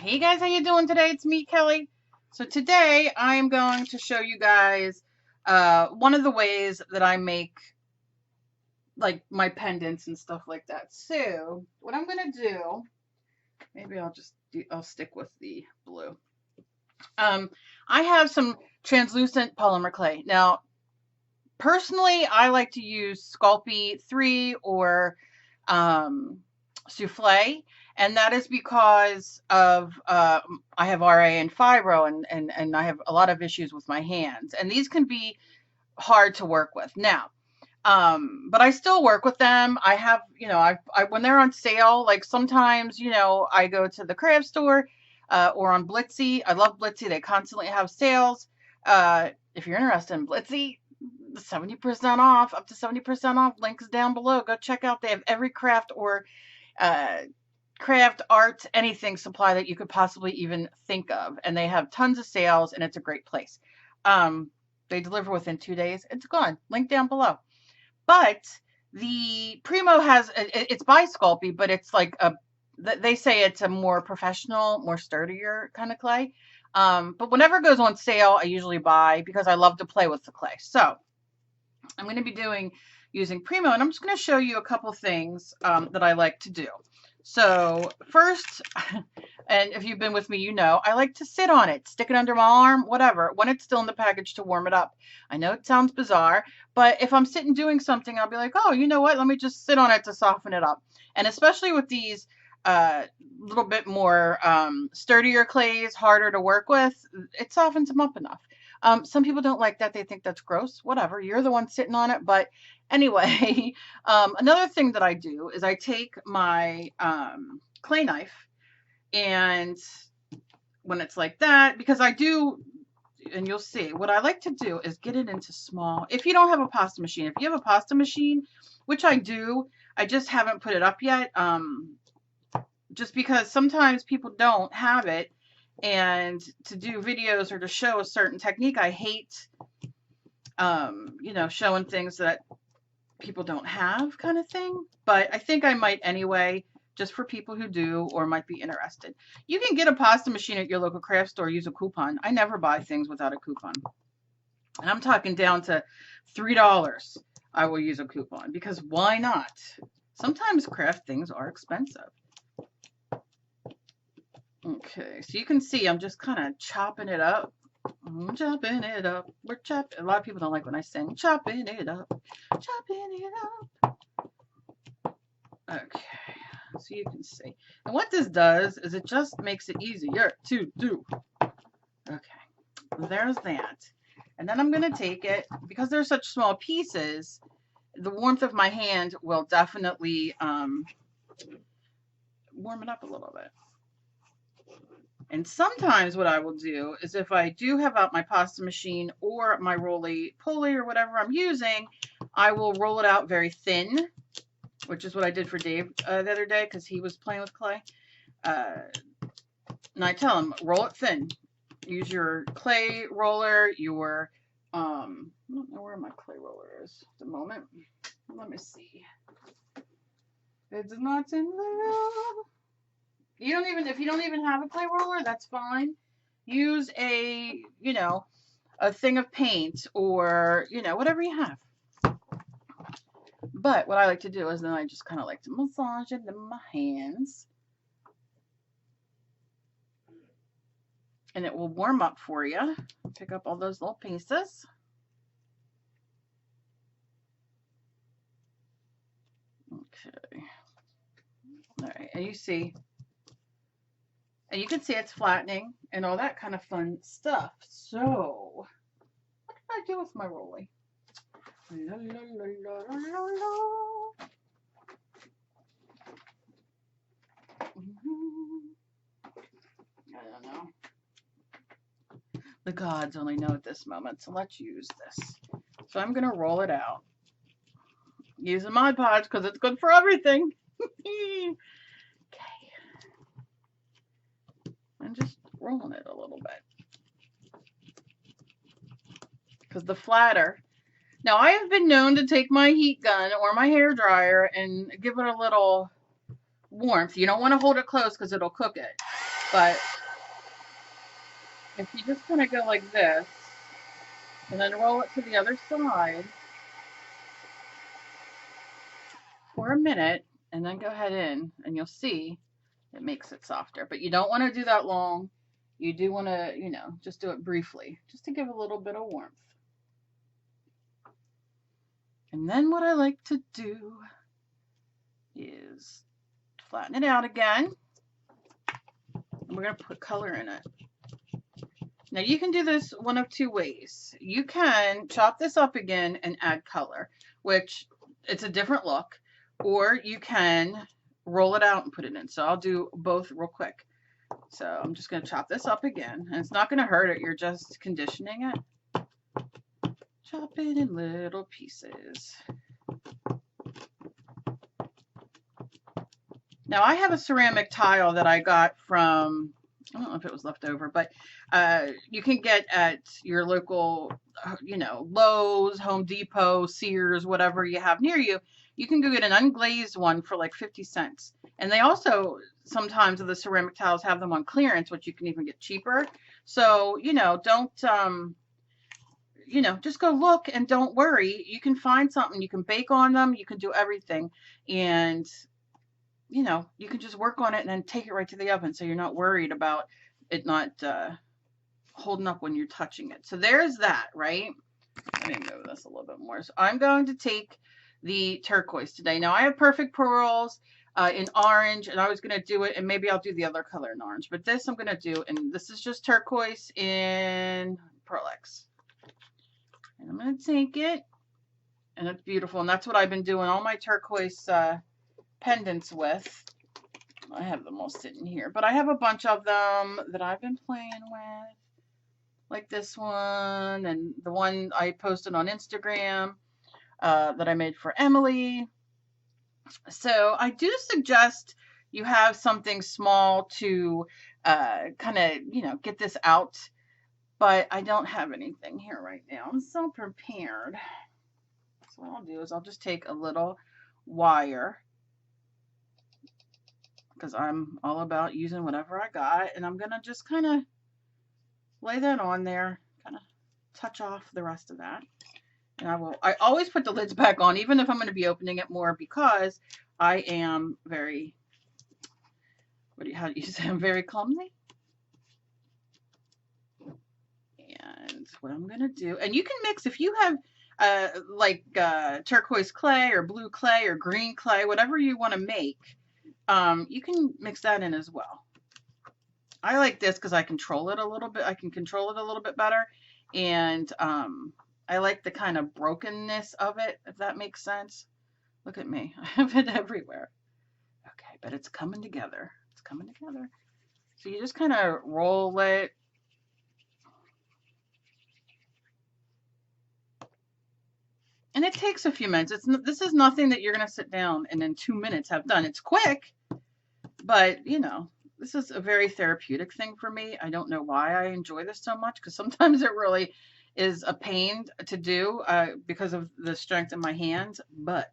Hey guys, how you doing today? It's me, Kelly. So today I am going to show you guys one of the ways that I make like my pendants and stuff like that. So what I'm gonna do, maybe I'll stick with the blue. I have some translucent polymer clay. Now, personally, I like to use SKYPE 3 or souffle, and that is because of I have RA and fibro, and I have a lot of issues with my hands, and these can be hard to work with now. But I still work with them. I have, I when they're on sale, like sometimes, I go to the craft store or on Blitsy. I love Blitsy. They constantly have sales. If you're interested in Blitsy, 70% off, up to 70% off. Links down below. Go check out. They have every craft or uh, craft, art, anything supply that you could possibly even think of. And they have tons of sales, and it's a great place. They deliver within 2 days. It's gone. Link down below. But the Primo has, it's by SKYPE, but it's like they say it's a more professional, more sturdier kind of clay. But whenever it goes on sale, I usually buy because I love to play with the clay. So I'm going to be using Primo, and I'm just going to show you a couple things that I like to do. So first, and if you've been with me, I like to sit on it, stick it under my arm, whatever, when it's still in the package to warm it up. I know it sounds bizarre, but if I'm sitting doing something, I'll be like, oh, you know what? Let me just sit on it to soften it up. And especially with these little bit more sturdier clays, harder to work with, it softens them up enough. Some people don't like that. They think that's gross. Whatever. You're the one sitting on it. But anyway, another thing that I do is I take my clay knife, and when it's like that, because I do, and you'll see, what I like to do is get it into small. If you don't have a pasta machine, if you have a pasta machine, which I do, I just haven't put it up yet, just because sometimes people don't have it. And to do videos or to show a certain technique, I hate, showing things that people don't have kind of thing. But I think I might anyway, just for people who do or might be interested. You can get a pasta machine at your local craft store, use a coupon. I never buy things without a coupon. And I'm talking down to $3. I will use a coupon because why not? Sometimes craft things are expensive. Okay, so you can see I'm just kind of chopping it up. Chopping it up. We're chopping. A lot of people don't like when I sing chopping it up. Chopping it up. Okay, so you can see. And what this does is it just makes it easier to do. Okay, there's that. And then I'm going to take it, because they're such small pieces, the warmth of my hand will definitely warm it up a little bit. And sometimes what I will do is if I do have out my pasta machine or my roly-poly or whatever I'm using, I will roll it out very thin, which is what I did for Dave the other day because he was playing with clay. And I tell him, roll it thin. Use your clay roller, your, I don't know where my clay roller is at the moment. Let me see. It's not in the... if you don't even have a clay roller, that's fine. Use a thing of paint or, whatever you have. But what I like to do is then I just kind of like to massage it in my hands. And it will warm up for you. Pick up all those little pieces. Okay. All right, and you see... And you can see it's flattening and all that kind of fun stuff. So, what did I do with my rolly? La, la, la, la, la, la. I don't know. The gods only know at this moment, so let's use this. So I'm going to roll it out. Using Mod Podge because it's good for everything. I'm just rolling it a little bit. Because the flatter. Now, I have been known to take my heat gun or my hair dryer and give it a little warmth. You don't want to hold it close because it'll cook it. But if you just kind of go like this and then roll it to the other side for a minute and then go ahead in, and you'll see it makes it softer. But you don't want to do that long. You do want to, you know, just do it briefly, just to give a little bit of warmth. And then what I like to do is flatten it out again. And we're going to put color in it. Now you can do this one of two ways. You can chop this up again and add color, which it's a different look, or you can roll it out and put it in. So I'll do both real quick. So I'm just going to chop this up again, and it's not going to hurt it. You're just conditioning it. Chop it in little pieces. Now I have a ceramic tile that I got from, I don't know if it was left over, but you can get at your local, you know, Lowe's, Home Depot, Sears, whatever you have near you. You can go get an unglazed one for like 50 cents. And they also, sometimes the ceramic tiles have them on clearance, which you can even get cheaper. So, you know, don't, you know, just go look and don't worry. You can find something. You can bake on them. You can do everything. And you know, you can just work on it and then take it right to the oven, so you're not worried about it not holding up when you're touching it. So there's that, right? Let me move this a little bit more. So I'm going to take the turquoise today. Now I have Perfect Pearls in orange, and I was going to do it, and maybe I'll do the other color in orange, but this I'm going to do, and this is just turquoise in Pearlex. And I'm going to take it, and it's beautiful, and that's what I've been doing all my turquoise pendants with. I have them all sitting here, but I have a bunch of them that I've been playing with, like this one and the one I posted on Instagram that I made for Emily. So I do suggest you have something small to kind of, you know, get this out, but I don't have anything here right now. I'm so prepared. So what I'll do is I'll just take a little wire, because I'm all about using whatever I got, and I'm gonna just kind of lay that on there, kind of touch off the rest of that. And I always put the lids back on, even if I'm going to be opening it more, because I am very, how do you say, I'm very clumsy. And what I'm going to do, and you can mix, if you have like turquoise clay or blue clay or green clay, whatever you want to make, you can mix that in as well. I like this because I control it a little bit. I can control it a little bit better. And I like the kind of brokenness of it, if that makes sense. Look at me. I have it everywhere. Okay, but it's coming together. It's coming together. So you just kind of roll it. And it takes a few minutes. This is nothing that you're going to sit down and in 2 minutes have done. It's quick, but you know, this is a very therapeutic thing for me. I don't know why I enjoy this so much, because sometimes it really is a pain to do because of the strength in my hands, but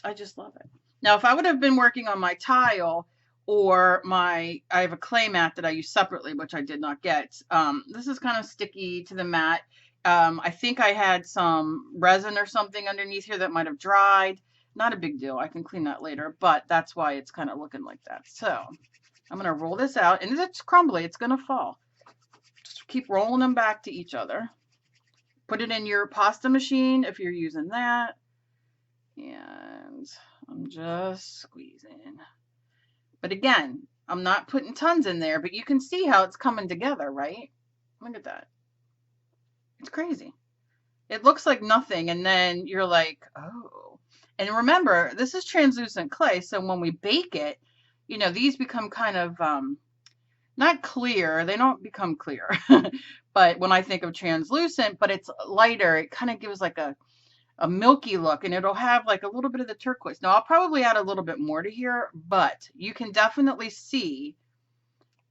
I just love it. Now, if I would have been working on my tile or I have a clay mat that I use separately, which I did not get. This is kind of sticky to the mat. I think I had some resin or something underneath here that might have dried. Not a big deal. I can clean that later, but that's why it's kind of looking like that. So I'm going to roll this out, and it's crumbly. It's going to fall. Just keep rolling them back to each other. Put it in your pasta machine if you're using that. And I'm just squeezing. But again, I'm not putting tons in there, but you can see how it's coming together, right? Look at that. It's crazy. It looks like nothing, and then you're like, oh. And remember, this is translucent clay, so when we bake it, you know, these become kind of, not clear. They don't become clear. But when I think of translucent, but it's lighter, it kind of gives like a milky look, and it'll have like a little bit of the turquoise. Now, I'll probably add a little bit more to here, but you can definitely see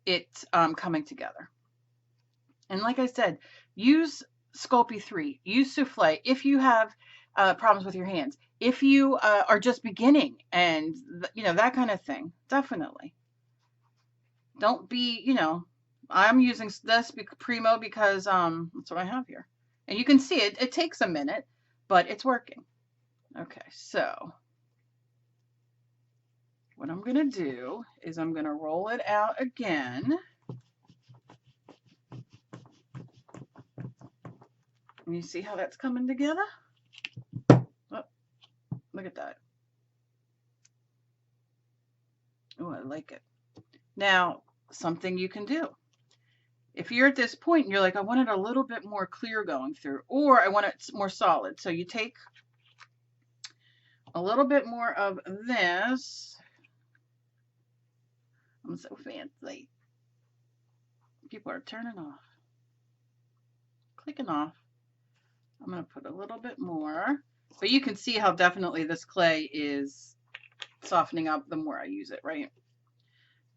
it coming together. And like I said, use SKYPE 3, use souffle if you have problems with your hands, if you are just beginning, and you know, that kind of thing. Definitely. Don't be, you know, I'm using this Primo because that's what I have here. And you can see it, it takes a minute, but it's working. Okay, so what I'm going to do is I'm going to roll it out again. And you see how that's coming together? Oh, look at that. Oh, I like it. Now, something you can do. If you're at this point and you're like, I want it a little bit more clear going through, or I want it more solid. So you take a little bit more of this. I'm so fancy. People are turning off, clicking off. I'm going to put a little bit more, but you can see how definitely this clay is softening up the more I use it, right?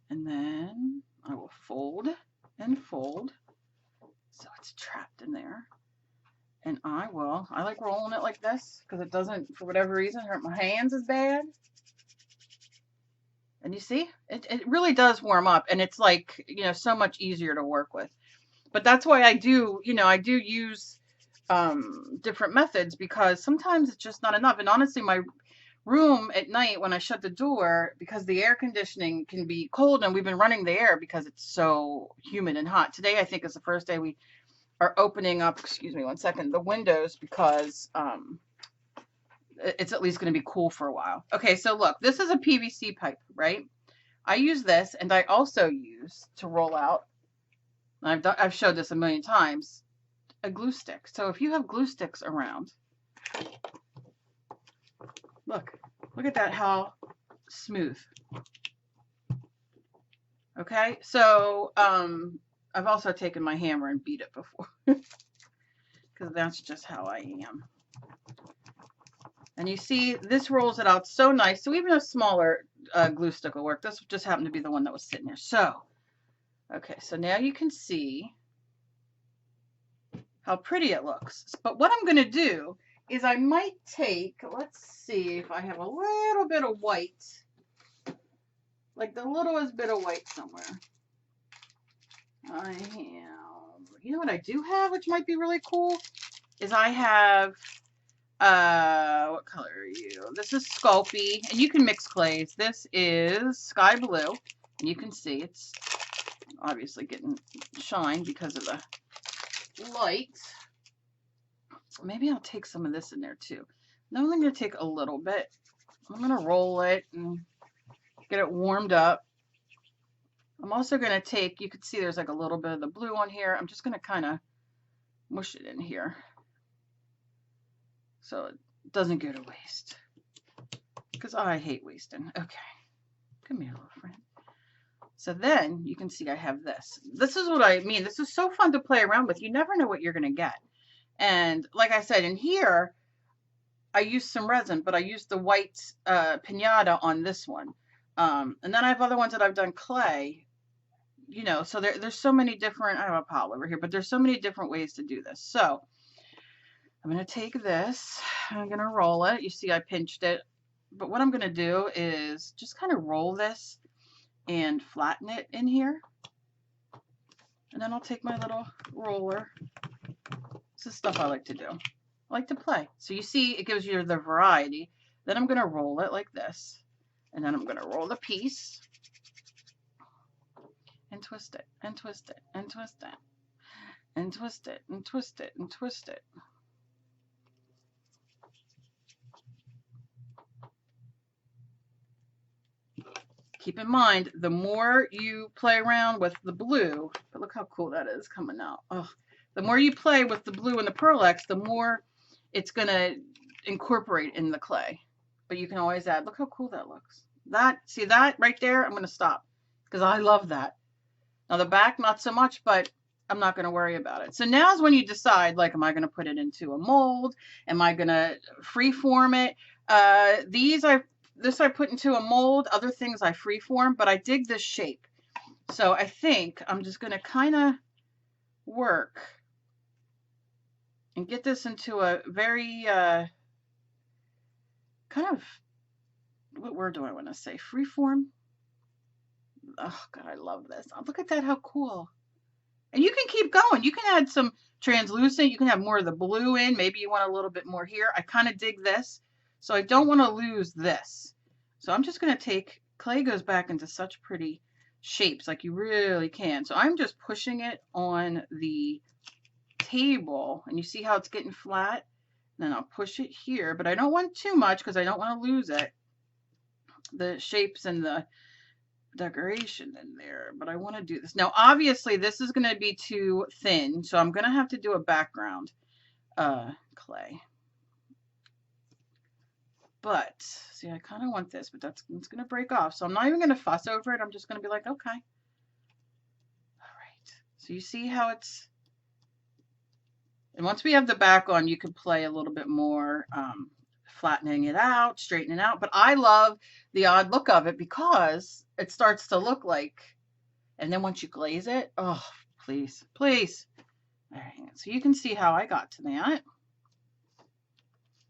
And then I will fold and fold so it's trapped in there. And I like rolling it like this because it doesn't, for whatever reason, hurt my hands as bad. And you see, it really does warm up, and it's like, you know, so much easier to work with. But that's why I do, you know, I do use different methods because sometimes it's just not enough. And honestly, my room at night when I shut the door, because the air conditioning can be cold and we've been running the air because it's so humid and hot. Today, I think is the first day we are opening up, excuse me one second, the windows because it's at least going to be cool for a while. Okay, so look, this is a PVC pipe, right? I use this, and I also use to roll out, I've showed this a million times, a glue stick. So if you have glue sticks around, look at that, how smooth. Okay, so I've also taken my hammer and beat it before because that's just how I am. And you see, this rolls it out so nice. So even a smaller glue stick will work. This just happened to be the one that was sitting there. So, okay, so now you can see how pretty it looks. But what I'm going to do is I might take, let's see if I have a little bit of white, like the littlest bit of white somewhere. I have, you know what I do have, which might be really cool, is I have, what color are you? This is SKYPE, and you can mix clays. This is sky blue, and you can see it's obviously getting shine because of the light. Maybe I'll take some of this in there too. Now I'm going to take a little bit. I'm going to roll it and get it warmed up. I'm also going to take, you can see there's like a little bit of the blue on here. I'm just going to kind of mush it in here so it doesn't go to waste, because I hate wasting. Okay, come here, little friend. So then you can see I have this. This is what I mean. This is so fun to play around with. You never know what you're going to get. And like I said, in here, I used some resin, but I used the white pinata on this one. And then I have other ones that I've done clay, you know, so there's so many different, I have a pile over here, but there's so many different ways to do this. So I'm going to take this, I'm going to roll it. You see I pinched it, but what I'm going to do is just kind of roll this and flatten it in here. And then I'll take my little roller. This is stuff I like to do. I like to play. So you see it gives you the variety. Then I'm going to roll it like this. And then I'm going to roll the piece and twist it and twist it and twist it and twist it and twist it and twist it. Keep in mind, the more you play around with the blue, but look how cool that is coming out. Oh, the more you play with the blue and the Pearl-Ex, the more it's going to incorporate in the clay. But you can always add. Look how cool that looks. That, see that right there? I'm going to stop because I love that. Now the back, not so much, but I'm not going to worry about it. So now is when you decide, like, am I going to put it into a mold? Am I going to freeform it? This I put into a mold. Other things I freeform, but I dig this shape. So I think I'm just going to kind of work and get this into a very kind of, what word do I want to say? Freeform? Oh God, I love this. Oh, look at that, how cool. And you can keep going. You can add some translucent. You can have more of the blue in. Maybe you want a little bit more here. I kind of dig this. So I don't want to lose this. So I'm just going to take, clay goes back into such pretty shapes, like you really can. So I'm just pushing it on the table, and you see how it's getting flat? Then I'll push it here, but I don't want too much because I don't want to lose it. The shapes and the decoration in there, but I want to do this. Now, obviously, this is going to be too thin, so I'm going to have to do a background clay. But, see, I kind of want this, but it's going to break off, so I'm not even going to fuss over it. I'm just going to be like, okay. All right. So you see how it's... And once we have the back on, you can play a little bit more flattening it out, straightening it out. But I love the odd look of it because it starts to look like, and then once you glaze it, oh, please, please. All right, so you can see how I got to that.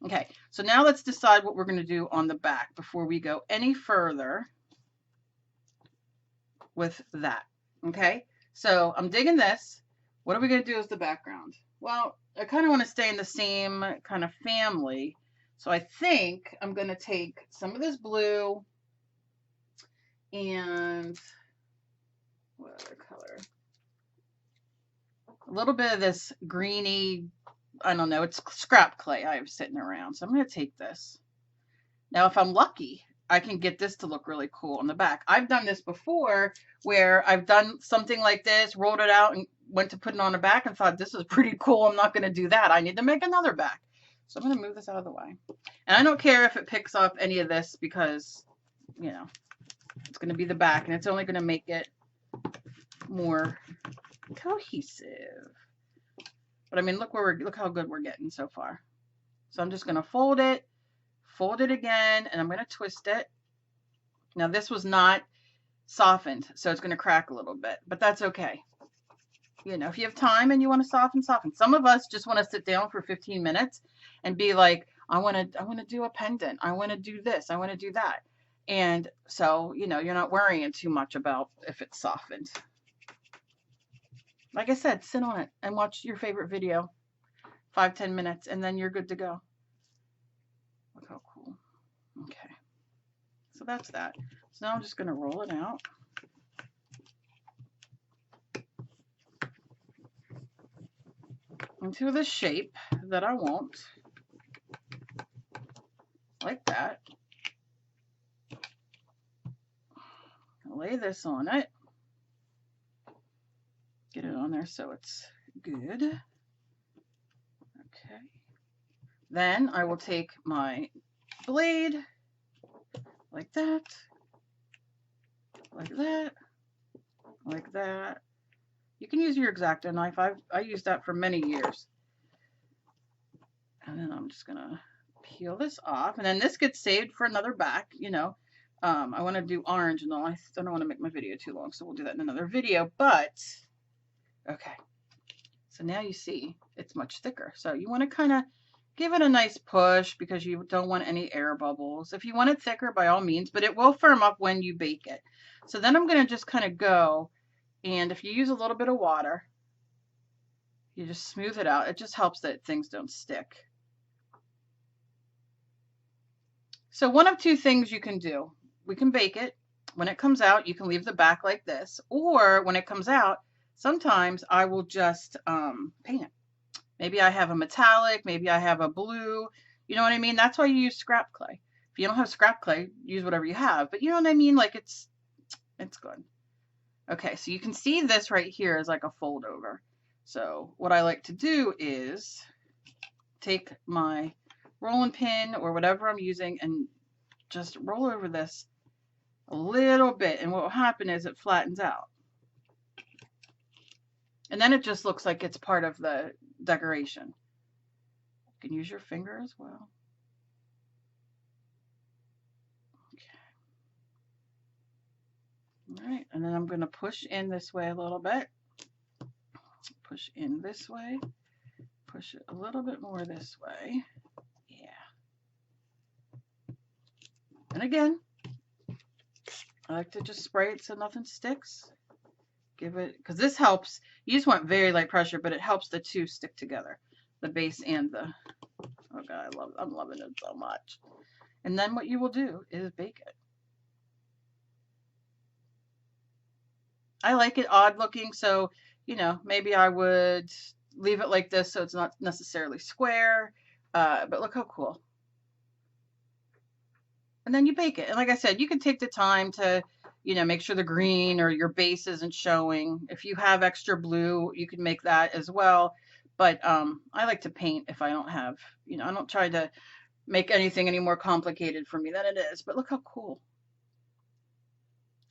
Okay, so now let's decide what we're going to do on the back before we go any further with that. Okay, so I'm digging this. What are we going to do as the background? Well, I kind of want to stay in the same kind of family. So I think I'm going to take some of this blue and what other color? A little bit of this greeny, I don't know, it's scrap clay I have sitting around. So I'm going to take this. Now, if I'm lucky, I can get this to look really cool on the back. I've done this before where I've done something like this, rolled it out and went to put it on the back and thought, this is pretty cool. I'm not going to do that. I need to make another back. So I'm going to move this out of the way. And I don't care if it picks up any of this because, you know, it's going to be the back and it's only going to make it more cohesive. But I mean, look how good we're getting so far. So I'm just going to fold it again, and I'm going to twist it. Now this was not softened, so it's going to crack a little bit, but that's okay. You know, if you have time and you want to soften. Some of us just want to sit down for 15 minutes and be like, I want to do a pendant. I want to do this. I want to do that. And so, you know, you're not worrying too much about if it's softened. Like I said, sit on it and watch your favorite video, 5-10 minutes, and then you're good to go. Look how cool. Okay. So that's that. So now I'm just going to roll it out. Into the shape that I want. Like that. Lay this on it. Get it on there so it's good. Okay. Then I will take my blade like that, like that, like that. You can use your X-Acto knife. I used that for many years. And then I'm just gonna peel this off, and then this gets saved for another back. You know, I want to do orange, and I don't want to make my video too long, so we'll do that in another video. But okay, so now you see it's much thicker. So you want to kind of give it a nice push because you don't want any air bubbles. If you want it thicker, by all means, but it will firm up when you bake it. So then I'm going to just kind of go, and if you use a little bit of water, you just smooth it out. It just helps that things don't stick. So one of two things you can do. We can bake it. When it comes out, you can leave the back like this, or when it comes out, sometimes I will just paint it. Maybe I have a metallic, maybe I have a blue, you know what I mean? That's why you use scrap clay. If you don't have scrap clay, use whatever you have, but you know what I mean? Like it's good. Okay, so you can see this right here is like a fold over. So what I like to do is take my rolling pin or whatever I'm using and just roll over this a little bit, and what will happen is it flattens out. And then it just looks like it's part of the decoration. You can use your finger as well. Okay. All right, and then I'm going to push in this way a little bit. Push in this way. Push it a little bit more this way. Yeah. And again, I like to just spray it so nothing sticks. Give it, because this helps. You just want very light pressure, but it helps the two stick together, the base and the, oh God, I'm loving it so much. And then what you will do is bake it. I like it odd looking, so, you know, maybe I would leave it like this so it's not necessarily square, but look how cool. And then you bake it. And like I said, you can take the time to, you know, make sure the green or your base isn't showing. If you have extra blue, you can make that as well. But I like to paint if I don't have, you know, I don't try to make anything any more complicated for me than it is. But look how cool.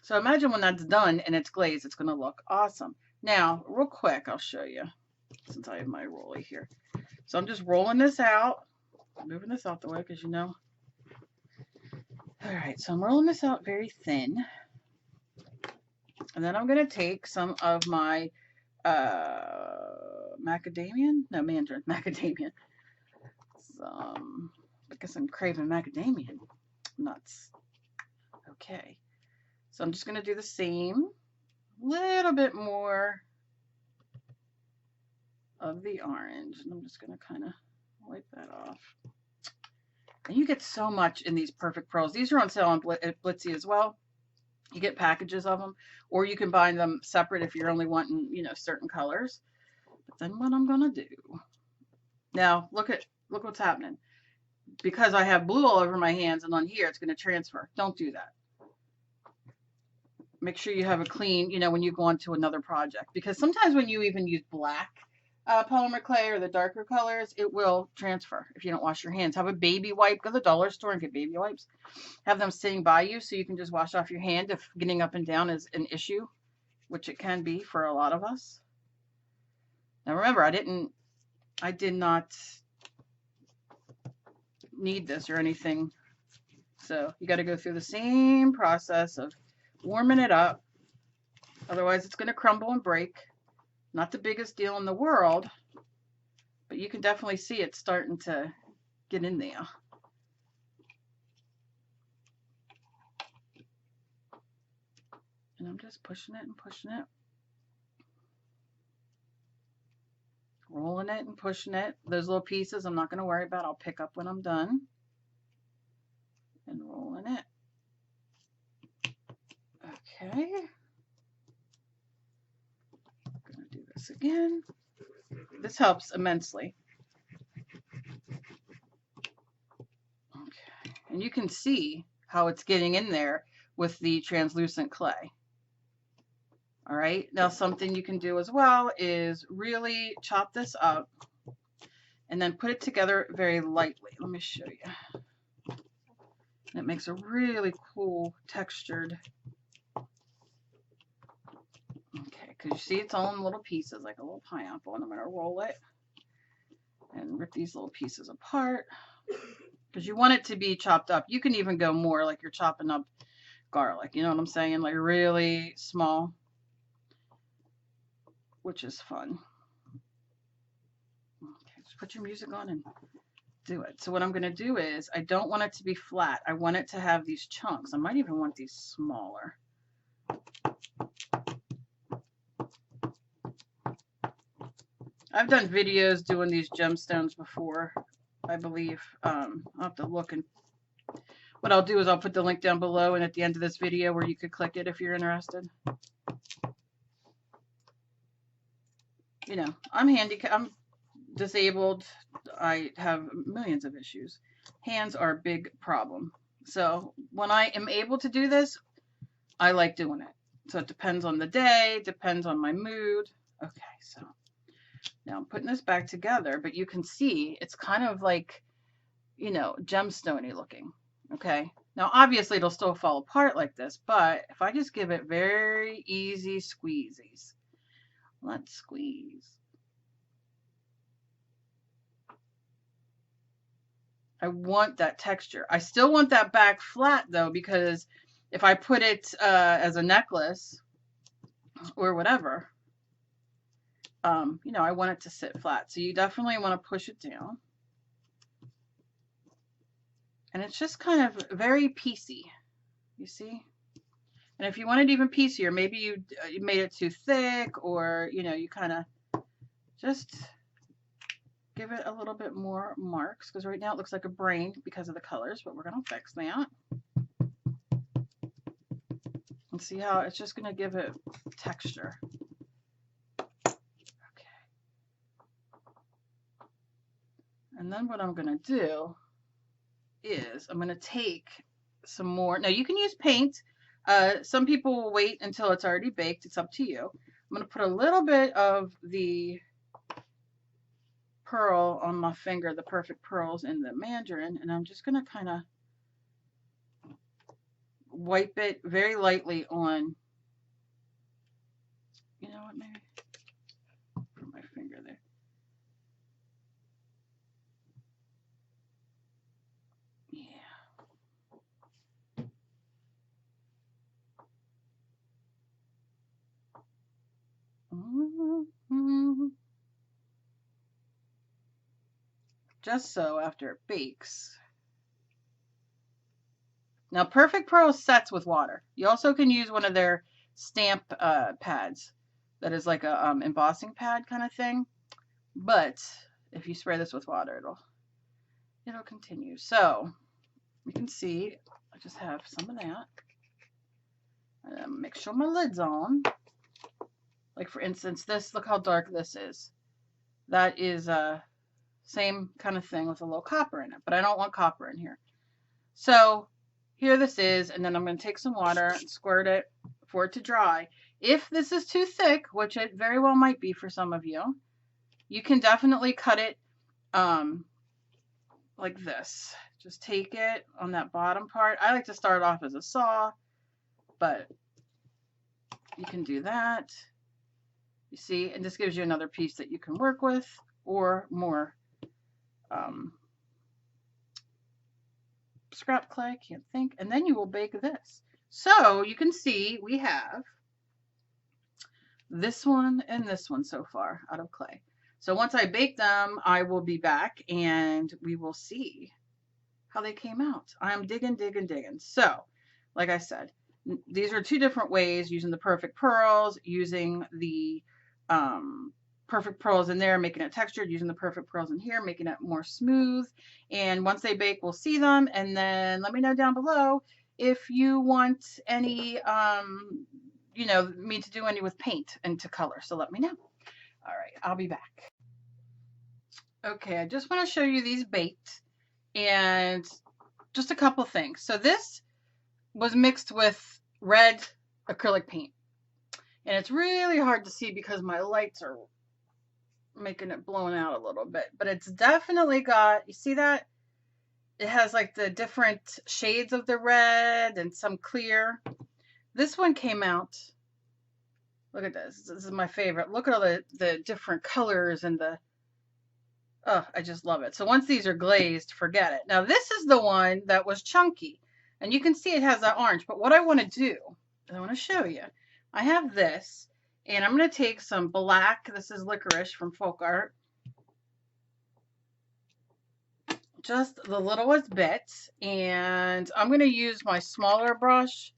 So imagine when that's done and it's glazed, it's going to look awesome. Now, real quick, I'll show you since I have my roller here. So I'm just rolling this out, moving this out the way because, you know. All right, so I'm rolling this out very thin. And then I'm going to take some of my macadamia, no, mandarin, macadamia. Because I'm craving macadamia nuts. Okay, so I'm just going to do the same, little bit more of the orange, and I'm just going to kind of wipe that off. And you get so much in these perfect pearls. These are on sale on Blitsy as well. You get packages of them, or you can buy them separate if you're only wanting, you know, certain colors. But then what I'm going to do, now look what's happening. Because I have blue all over my hands and on here, it's going to transfer. Don't do that. Make sure you have a clean, you know, when you go on to another project. Because sometimes when you even use black polymer clay or the darker colors, it will transfer if you don't wash your hands. Have a baby wipe. Go to the dollar store and get baby wipes. Have them sitting by you so you can just wash off your hand if getting up and down is an issue, which it can be for a lot of us. Now remember, I did not need this or anything. So you got to go through the same process of warming it up. Otherwise it's going to crumble and break. Not the biggest deal in the world, but you can definitely see it starting to get in there. And I'm just pushing it and pushing it. Rolling it and pushing it. Those little pieces I'm not going to worry about. I'll pick up when I'm done. And rolling it. Okay. I'm going to do this again. This helps immensely. Okay. And you can see how it's getting in there with the translucent clay. All right. Now something you can do as well is really chop this up and then put it together very lightly. Let me show you. And it makes a really cool textured. Okay, because you see it's all in little pieces like a little pineapple, and I'm going to roll it and rip these little pieces apart because you want it to be chopped up. You can even go more like you're chopping up garlic, you know what I'm saying? Like really small, which is fun. Okay, just put your music on and do it. So what I'm going to do is I don't want it to be flat. I want it to have these chunks. I might even want these smaller. I've done videos doing these gemstones before, I believe. I'll have to look, and what I'll do is I'll put the link down below and at the end of this video where you could click it if you're interested. You know, I'm handicapped, I'm disabled, I have millions of issues. Hands are a big problem. So when I am able to do this, I like doing it. So it depends on the day, depends on my mood. Okay, so now I'm putting this back together, but you can see it's kind of like, you know, gemstone-y looking. Okay, now obviously it'll still fall apart like this, but if I just give it very easy squeezies, let's squeeze. I want that texture. I still want that back flat though, because if I put it as a necklace or whatever, you know, I want it to sit flat. So you definitely want to push it down. And it's just kind of very piecey, you see? And if you want it even piecier, maybe you made it too thick, or, you know, you kind of just give it a little bit more marks, because right now it looks like a brain because of the colors, but we're going to fix that. And see how it's just going to give it texture. Okay. And then what I'm going to do is I'm going to take some more. Now you can use paint. Some people will wait until it's already baked. It's up to you. I'm going to put a little bit of the pearl on my finger, the perfect pearls in the mandarin, and I'm just going to kind of wipe it very lightly on, you know what, maybe put my finger there. Yeah. Just so after it bakes. Now, Perfect Pearl sets with water. You also can use one of their stamp pads that is like a embossing pad kind of thing. But if you spray this with water, it'll continue. So you can see I just have some of that. Make sure my lid's on. Like for instance, this, look how dark this is. That is same kind of thing with a little copper in it, but I don't want copper in here. So here this is, and then I'm going to take some water and squirt it for it to dry. If this is too thick, which it very well might be for some of you, you can definitely cut it like this. Just take it on that bottom part. I like to start off as a saw, but you can do that. You see, and this gives you another piece that you can work with, or more scrap clay, can't think, and then you will bake this. So you can see we have this one and this one so far out of clay. So once I bake them, I will be back and we will see how they came out. I'm digging. So, like I said, these are two different ways, using the Perfect Pearls, using the Perfect Pearls in there, making it textured, using the Perfect Pearls in here, making it more smooth. And once they bake, we'll see them. And then let me know down below if you want any, you know, me to do any with paint and to color. So let me know. All right, I'll be back. Okay, I just want to show you these baked, and just a couple things. So this was mixed with red acrylic paint, and it's really hard to see because my lights are making it blown out a little bit, but it's definitely got, you see that? It has like the different shades of the red and some clear. This one came out, look at this. This is my favorite. Look at all the different colors and the, oh, I just love it. So once these are glazed, forget it. Now this is the one that was chunky, and you can see it has that orange, but what I want to do is I want to show you. I have this, and I'm going to take some black, this is licorice from Folk Art, just the littlest bit, and I'm going to use my smaller brush,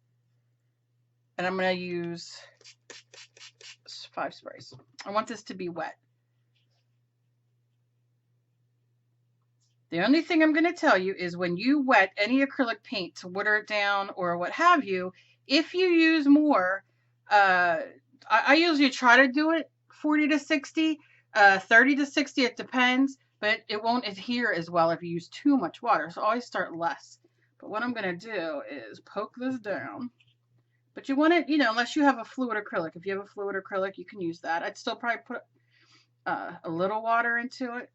and I'm going to use 5 sprays. I want this to be wet. The only thing I'm going to tell you is when you wet any acrylic paint to water it down or what have you, if you use more, I usually try to do it 40 to 60, 30 to 60, it depends, but it won't adhere as well if you use too much water. So always start less. But what I'm going to do is poke this down. But you want it, you know, unless you have a fluid acrylic. If you have a fluid acrylic, you can use that. I'd still probably put a little water into it.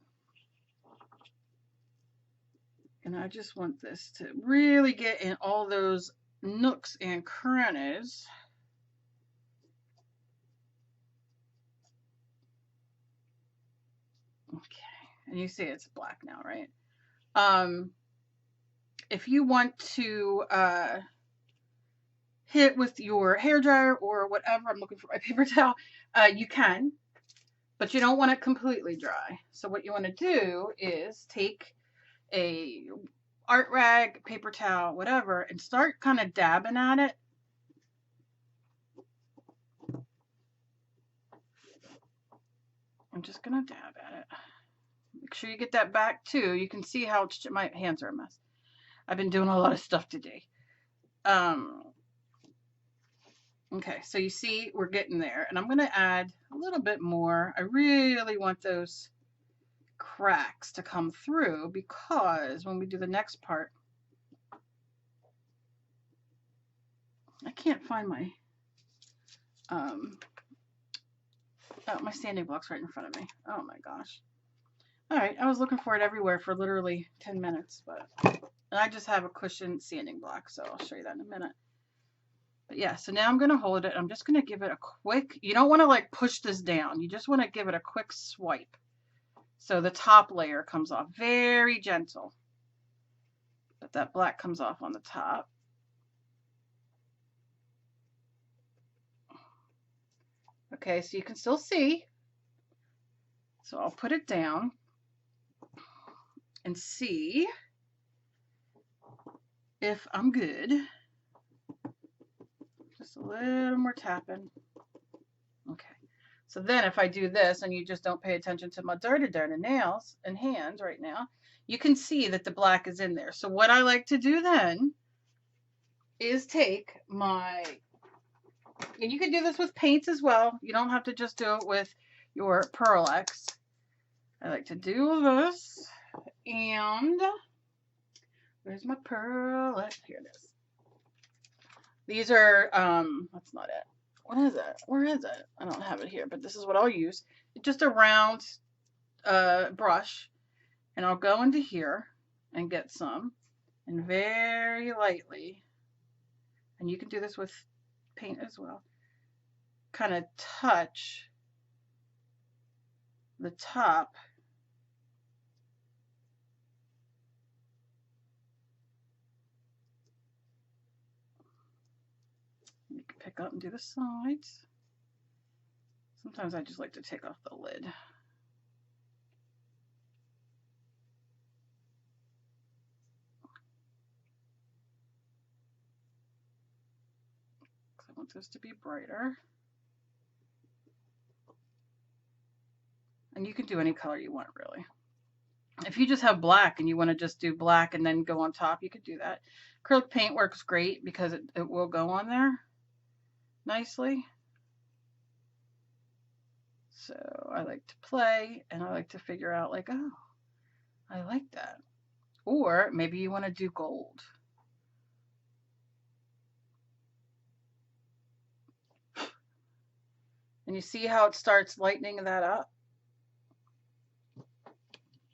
And I just want this to really get in all those nooks and crannies. Okay, and you see it's black now, right? If you want to hit with your hair dryer or whatever, I'm looking for my paper towel, you can, but you don't want it completely dry. So what you want to do is take a art rag, paper towel, whatever, and start kind of dabbing at it. I'm just gonna dab at it. Make sure you get that back too. You can see how my hands are a mess. I've been doing a lot of stuff today. Okay, so you see we're getting there, and I'm gonna add a little bit more. I really want those cracks to come through because when we do the next part, I can't find my my sanding block's right in front of me. Oh my gosh. All right, I was looking for it everywhere for literally 10 minutes, but and I just have a cushion sanding block, so I'll show you that in a minute. But yeah, so now I'm gonna hold it. I'm just gonna give it a quick, you don't wanna like push this down. You just wanna give it a quick swipe. So the top layer comes off, very gentle. But that black comes off on the top. Okay, so you can still see. So I'll put it down and see if I'm good. Just a little more tapping. Okay. So then if I do this and you just don't pay attention to my dirty nails and hands right now, you can see that the black is in there. So what I like to do then is take my, and you can do this with paints as well. You don't have to just do it with your Pearl X. I like to do this, and where's my Pearl X? Here it is. These are, that's not it. What is it? Where is it? I don't have it here, but this is what I'll use. It's just a round brush, and I'll go into here and get some, and very lightly, and you can do this with paint as well, kind of touch the top you can pick up and do the sides. Sometimes I just like to take off the lid. I want this to be brighter. And you can do any color you want, really. If you just have black and you want to just do black and then go on top, you could do that. Acrylic paint works great because it will go on there nicely. So I like to play and I like to figure out like, oh, I like that. Or maybe you want to do gold. And you see how it starts lightening that up?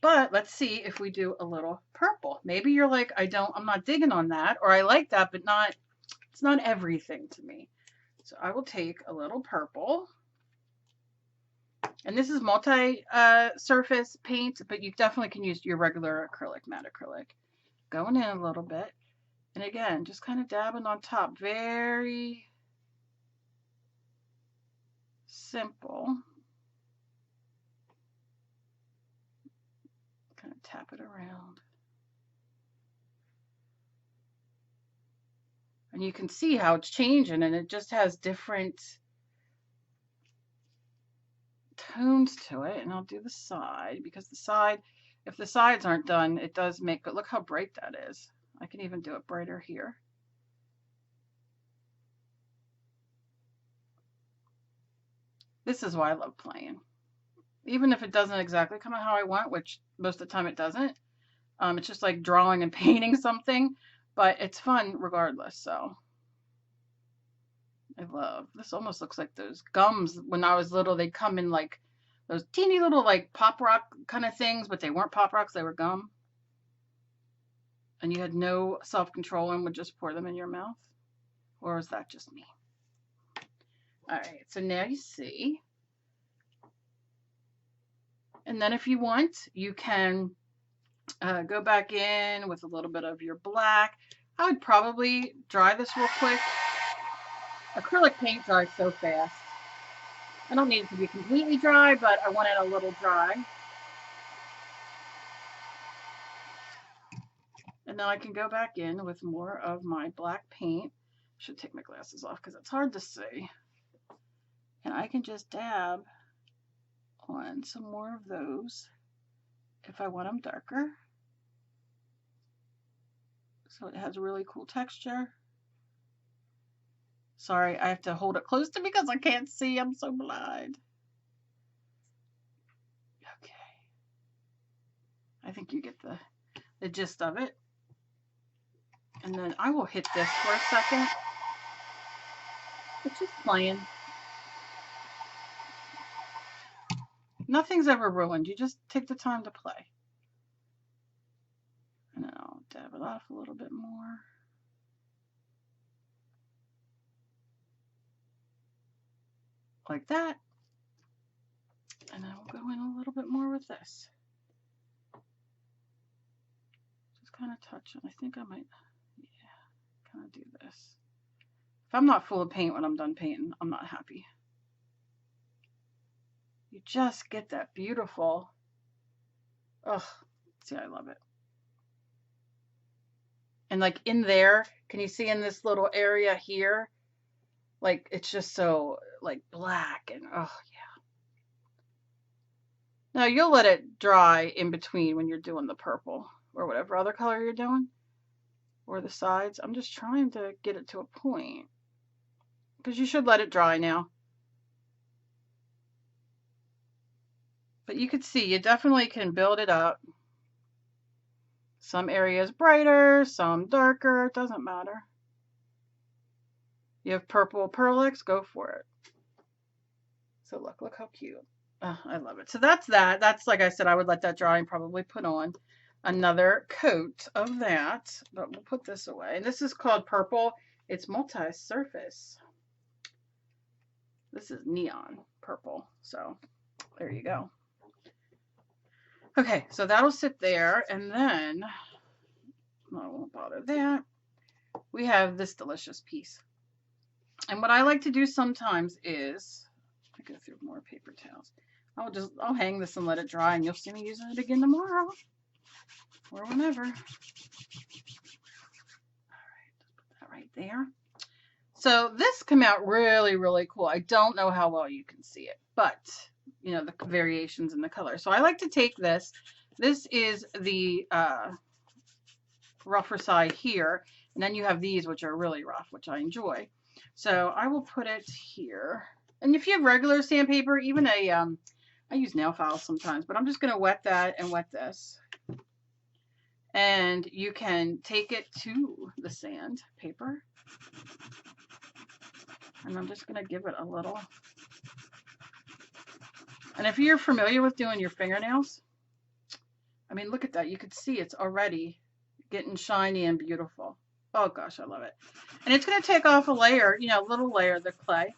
But let's see if we do a little purple. Maybe you're like, I'm not digging on that, or I like that, but it's not everything to me. So I will take a little purple. And this is multi-surface paint, but you definitely can use your regular acrylic, matte acrylic. Going in a little bit. And again, just kind of dabbing on top. Very simple. Kind of tap it around. And you can see how it's changing, and it just has different tones to it. And I'll do the side, because the side, if the sides aren't done, it does make, but look how bright that is. I can even do it brighter here. This is why I love playing. Even if it doesn't exactly come out how I want, which most of the time it doesn't. It's just like drawing and painting something, but it's fun regardless. So I love this. Almost looks like those gums when I was little. They'd come in like those teeny little like pop rock kind of things, but they weren't pop rocks, they were gum. And you had no self-control and would just pour them in your mouth. Or is that just me? All right, so now you see. And then if you want, you can go back in with a little bit of your black. I would probably dry this real quick. Acrylic paint dries so fast. I don't need it to be completely dry, but I want it a little dry. And then I can go back in with more of my black paint. I should take my glasses off because it's hard to see. And I can just dab on some more of those if I want them darker. So it has a really cool texture. Sorry, I have to hold it close to me because I can't see. I'm so blind. Okay. I think you get the gist of it. And then I will hit this for a second. It's just playing. Nothing's ever ruined. You just take the time to play. And then I'll dab it off a little bit more. Like that. And then we'll go in a little bit more with this. Just kind of touch it. I think I might, yeah, kind of do this. If I'm not full of paint when I'm done painting, I'm not happy. You just get that beautiful, ugh, see, I love it. And like in there, can you see in this little area here? Like it's just so like black and oh yeah. Now you'll let it dry in between when you're doing the purple or whatever other color you're doing or the sides. I'm just trying to get it to a point because you should let it dry now. But you can see you definitely can build it up. Some areas brighter, some darker, it doesn't matter. You have purple Pearlix, go for it. So look how cute. Oh, I love it. So that's that. That's, like I said, I would let that dry and probably put on another coat of that. But we'll put this away. And this is called Purple. It's multi-surface. This is neon purple. So there you go. Okay, so that'll sit there. And then, I won't bother that. We have this delicious piece. And what I like to do sometimes is, I go through more paper towels. I'll hang this and let it dry, and you'll see me using it again tomorrow or whenever. All right, put that right there. So this came out really, really cool. I don't know how well you can see it, but you know, the variations in the color. So I like to take this. This is the rougher side here, and then you have these which are really rough, which I enjoy. So I will put it here. And if you have regular sandpaper, even a I use nail files sometimes, but I'm just going to wet that and wet this. And you can take it to the sandpaper. And I'm just going to give it a little. And if you're familiar with doing your fingernails, I mean, look at that. You could see it's already getting shiny and beautiful. Oh gosh, I love it. And it's going to take off a layer, you know, a little layer of the clay.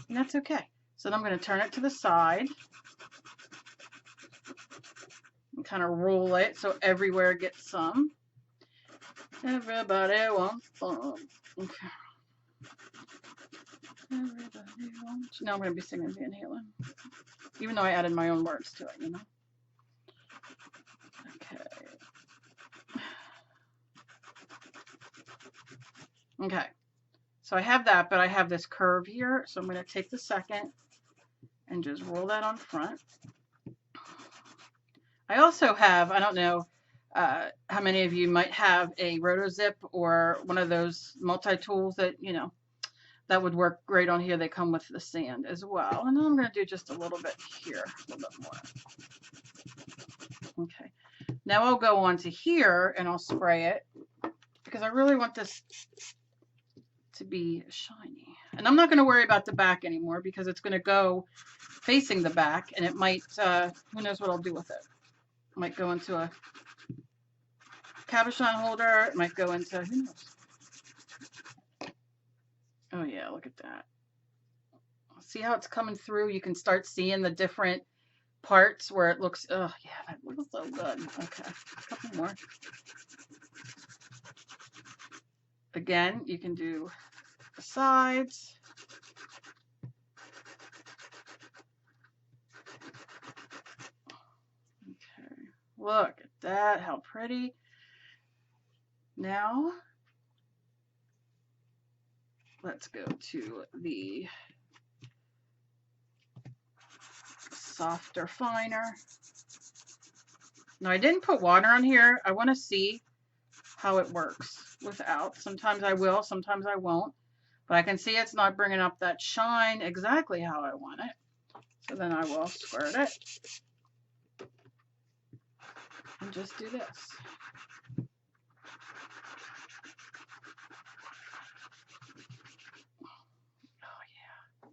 And that's okay. So then I'm going to turn it to the side and kind of roll it so everywhere gets some. Everybody wants some. Okay. Everybody wants. Now I'm going to be singing Van Halen, even though I added my own words to it, you know. Okay. Okay. So I have that, but I have this curve here. So I'm going to take the second and just roll that on front. I also have, I don't know how many of you might have a rotozip or one of those multi-tools that, you know, that would work great on here. They come with the sand as well. And then I'm going to do just a little bit here, a little bit more. Okay. Now I'll go on to here and I'll spray it because I really want this to be shiny. And I'm not going to worry about the back anymore because it's going to go facing the back, and it might, who knows what I'll do with it. It might go into a cabochon holder. It might go into, who knows. Oh yeah, look at that. See how it's coming through? You can start seeing the different parts where it looks, oh yeah, that looks so good. Okay, a couple more. Again, you can do the sides. Okay, look at that, how pretty. Now, let's go to the softer, finer. Now I didn't put water on here. I want to see how it works without. Sometimes I will, sometimes I won't. But I can see it's not bringing up that shine exactly how I want it. So then I will squirt it. And just do this. Oh yeah.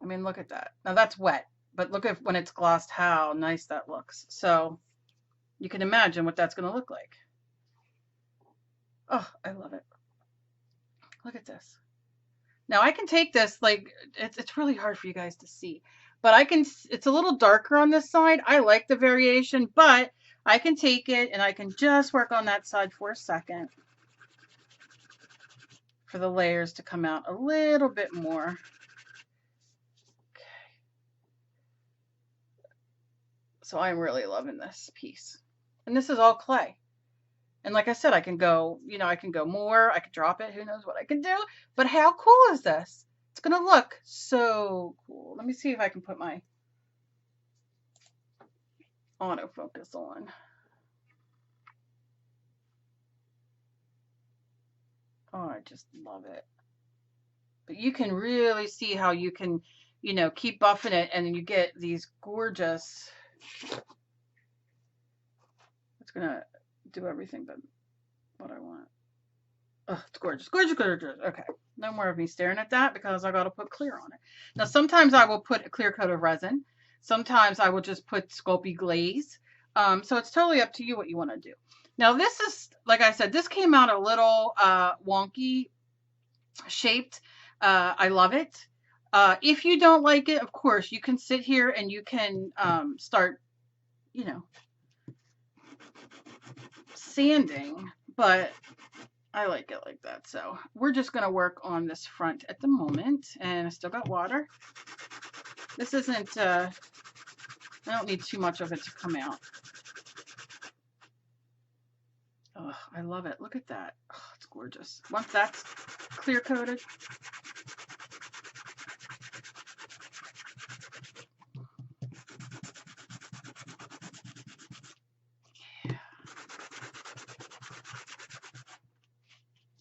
I mean, look at that. Now that's wet, but look at when it's glossed how nice that looks. So you can imagine what that's going to look like. Oh, I love it. Look at this. Now I can take this, like, it's really hard for you guys to see, but I can, it's a little darker on this side. I like the variation, but I can take it and I can just work on that side for a second for the layers to come out a little bit more. Okay. So I'm really loving this piece. And this is all clay. And like I said, I can go, you know, I can go more, I can drop it, who knows what I can do. But how cool is this? It's going to look so cool. Let me see if I can put my autofocus on. Oh, I just love it. But you can really see how you can, you know, keep buffing it and you get these gorgeous, it's going to do everything but what I want. Oh, it's gorgeous, gorgeous, gorgeous. Okay, no more of me staring at that because I got to put clear on it. Now, sometimes I will put a clear coat of resin. Sometimes I will just put SKYPE glaze. So it's totally up to you what you want to do. Now, this is, like I said, this came out a little wonky shaped. I love it. If you don't like it, of course, you can sit here and you can start, you know, sanding, but I like it like that. So we're just going to work on this front at the moment. And I still got water. This isn't, I don't need too much of it to come out. Oh, I love it. Look at that. Oh, it's gorgeous. Once that's clear coated.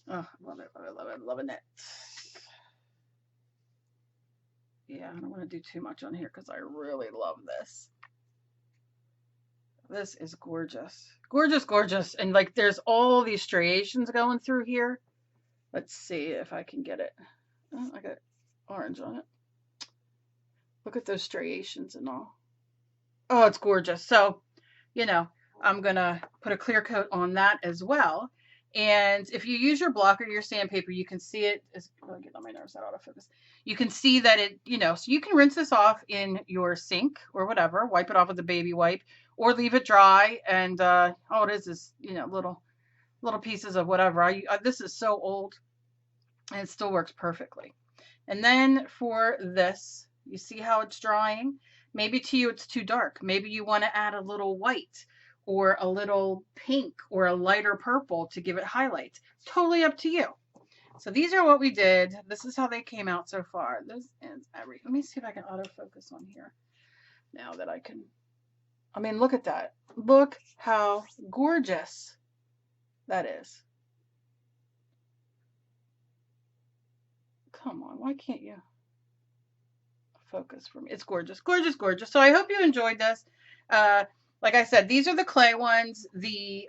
Oh, love it, love it, love it, loving it. Yeah, I don't want to do too much on here because I really love this. This is gorgeous. Gorgeous, gorgeous. And like there's all these striations going through here. Let's see if I can get it. Oh, I got orange on it. Look at those striations and all. Oh, it's gorgeous. So, you know, I'm going to put a clear coat on that as well. And if you use your block or your sandpaper, you can see it. It's really getting on my nerves, that autofocus. You can see that it, you know, so you can rinse this off in your sink or whatever, wipe it off with a baby wipe or leave it dry. And all it is, you know, little pieces of whatever. This is so old and it still works perfectly. And then for this, you see how it's drying? Maybe to you it's too dark. Maybe you want to add a little white or a little pink or a lighter purple to give it highlights. Totally up to you. So these are what we did. This is how they came out so far. This is let me see if I can autofocus on here now that I can. I mean, look at that. Look how gorgeous that is. Come on, why can't you focus for me? It's gorgeous, gorgeous, gorgeous. So I hope you enjoyed this. Like I said, these are the clay ones. The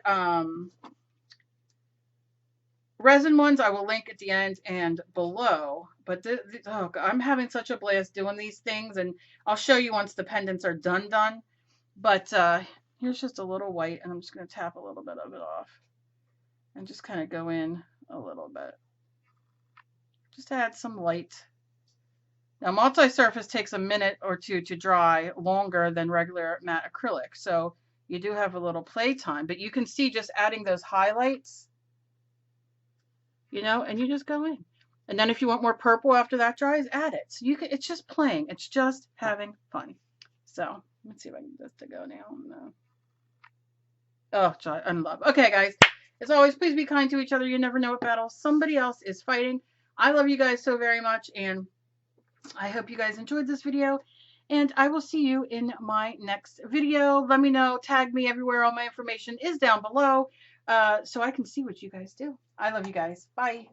resin ones I will link at the end and below. But oh God, I'm having such a blast doing these things, and I'll show you once the pendants are done. But here's just a little white, and I'm just going to tap a little bit of it off and just kind of go in a little bit. Just add some light. Now, multi-surface takes a minute or two to dry longer than regular matte acrylic, so you do have a little play time, but you can see just adding those highlights, you know, and you just go in. And then if you want more purple after that dries, add it. So you can, it's just playing. It's just having fun. So let's see if I can get this to go now. No. Oh, I'm in love. Okay, guys. As always, please be kind to each other. You never know what battle somebody else is fighting. I love you guys so very much, and I hope you guys enjoyed this video, And I will see you in my next video. Let me know, tag me everywhere. All my information is down below so I can see what you guys do. I love you guys. Bye.